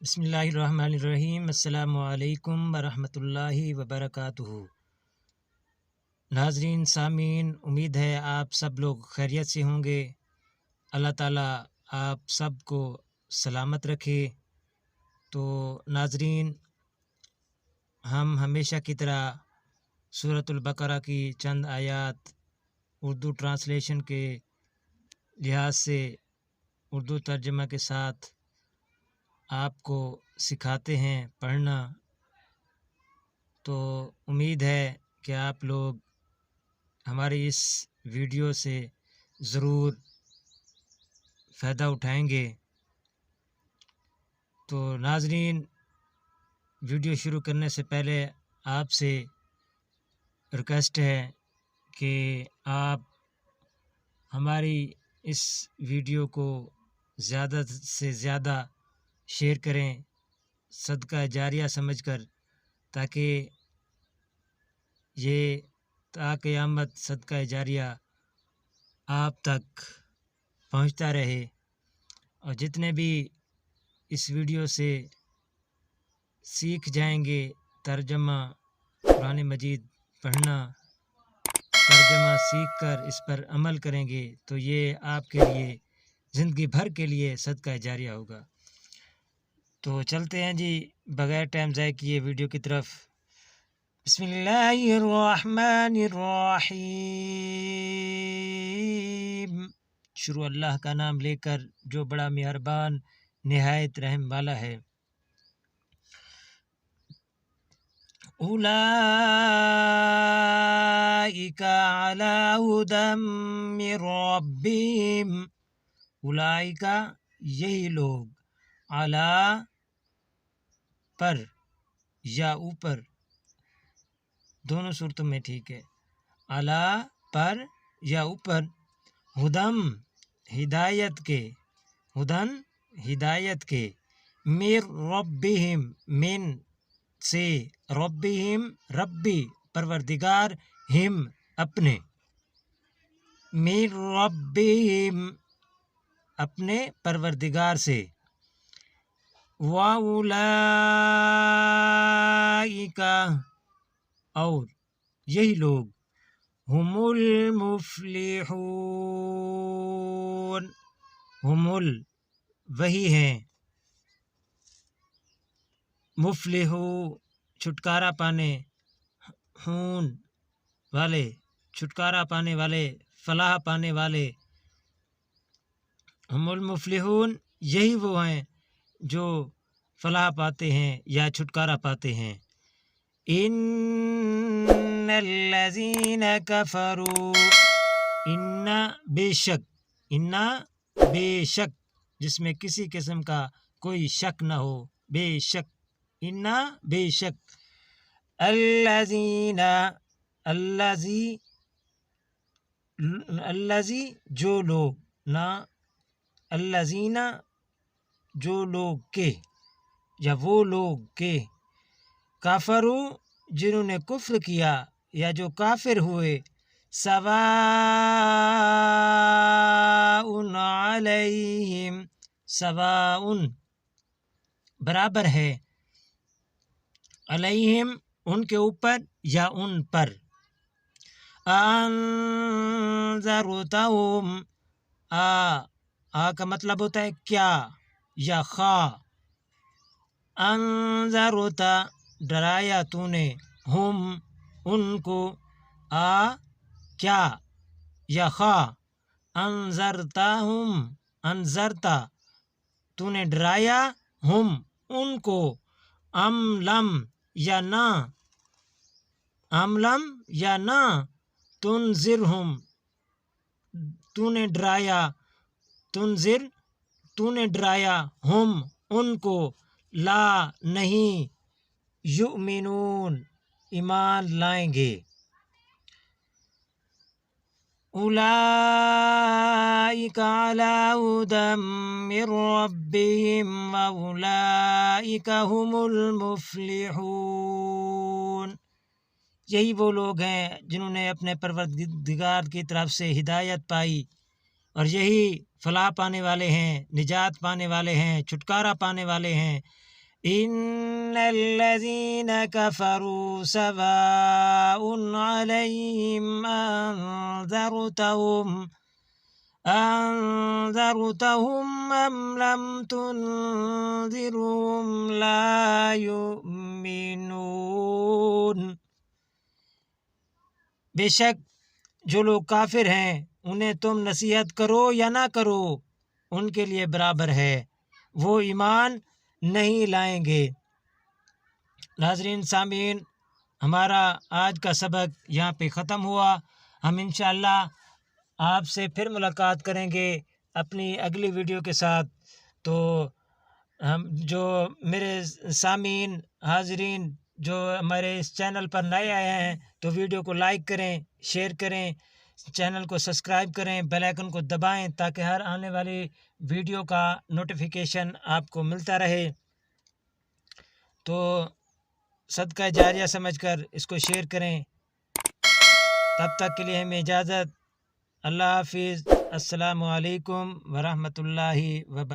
بسم اللہ الرحمن الرحیم۔ السلام علیکم ورحمۃ اللہ وبرکاتہ۔ ناظرین سامعین، امید ہے آپ سب لوگ خیریت سے ہوں گے۔ اللہ تعالیٰ آپ سب کو سلامت رکھے۔ تو ناظرین، ہم ہمیشہ کی طرح سورۃ البقرہ کی چند آیات اردو ٹرانسلیشن کے لحاظ سے اردو ترجمہ کے ساتھ آپ کو سکھاتے ہیں پڑھنا۔ تو امید ہے کہ آپ لوگ ہماری اس ویڈیو سے ضرور فائدہ اٹھائیں گے۔ تو ناظرین، ویڈیو شروع کرنے سے پہلے آپ سے ریکویسٹ ہے کہ آپ ہماری اس ویڈیو کو زیادہ سے زیادہ شیئر کریں صدقہ جاریہ سمجھ کر، تاکہ یہ تا قیامت صدقہ جاریہ آپ تک پہنچتا رہے۔ اور جتنے بھی اس ویڈیو سے سیکھ جائیں گے ترجمہ قرآن مجید پڑھنا، ترجمہ سیکھ کر اس پر عمل کریں گے، تو یہ آپ کے لیے زندگی بھر کے لیے صدقہ جاریہ ہوگا۔ تو چلتے ہیں جی بغیر ٹائم ضائع کیے ویڈیو کی طرف۔ بسم اللہ الرحمن الرحیم۔ شروع اللہ کا نام لے کر جو بڑا مہربان نہایت رحم والا ہے۔ اولئک علی ھدی من ربہم۔ اولئک یہی لوگ، علی پر یا اوپر، دونوں صورتوں میں ٹھیک ہے، علی پر یا اوپر، ہدم ہدایت کے، ہدن ہدایت کے، من ربہم من سے، ربہم ربی پروردگار، ہم اپنے، من ربہم اپنے پروردگار سے، وَأُولَئِکَ اور یہی لوگ، ہم المفلحون وہی ہیں، مفلحو چھٹکارا پانے، ہون والے چھٹکارا پانے والے، فلاح پانے والے، ہم المفلحون یہی وہ ہیں جو فلاح پاتے ہیں یا چھٹکارا پاتے ہیں۔ ان الذین کفروا، ان بے شک، ان بے شک جس میں کسی قسم کا کوئی شک نہ ہو، بے شک، ان بے شک، الذین الذی جو لوگ، نہ الذین جو لوگ کے یا وہ لوگ کے، کافروا جنہوں نے کفر کیا یا جو کافر ہوئے، سواء علیہم، سواء برابر ہے، علیہم ان کے اوپر یا ان پر، انذرتہم، کا مطلب ہوتا ہے کیا یا خواہ، انذرتا ڈرایا تو نے، ہم ان کو، کیا یا خواہ، انذرتہم انذرتا تو نے ڈرایا، ہم ان کو، ام لم یا نہ، ام لم یا نہ، تنذرہم تو نے ڈرایا، تنذر تو نے ڈرایا، ہم ان کو، لا نہیں، یؤمنون ایمان لائیں گے۔ اولئک علی ھدی من ربہم واولئک ھم المفلحون۔ یہی وہ لوگ ہیں جنہوں نے اپنے پروردگار کی طرف سے ہدایت پائی، اور یہی فلاح پانے والے ہیں، نجات پانے والے ہیں، چھٹکارا پانے والے ہیں۔ ان الذین کفروا سواء علیہم انذرتهم ام لم تنذرهم لا یؤمنون۔ بے شک جو لوگ کافر ہیں انہیں تم نصیحت کرو یا نہ کرو ان کے لیے برابر ہے، وہ ایمان نہیں لائیں گے۔ ناظرین سامعین، ہمارا آج کا سبق یہاں پہ ختم ہوا۔ ہم انشاءاللہ آپ سے پھر ملاقات کریں گے اپنی اگلی ویڈیو کے ساتھ۔ تو ہم جو میرے سامعین حاضرین جو ہمارے اس چینل پر نئے آئے ہیں تو ویڈیو کو لائک کریں، شیئر کریں، چینل کو سبسکرائب کریں، بیل آئیکن کو دبائیں تاکہ ہر آنے والی ویڈیو کا نوٹیفیکیشن آپ کو ملتا رہے۔ تو صدقہ جاریہ سمجھ کر اس کو شیئر کریں۔ تب تک کے لیے ہمیں اجازت۔ اللہ حافظ۔ السلام علیکم ورحمۃ اللہ وبرکاتہ۔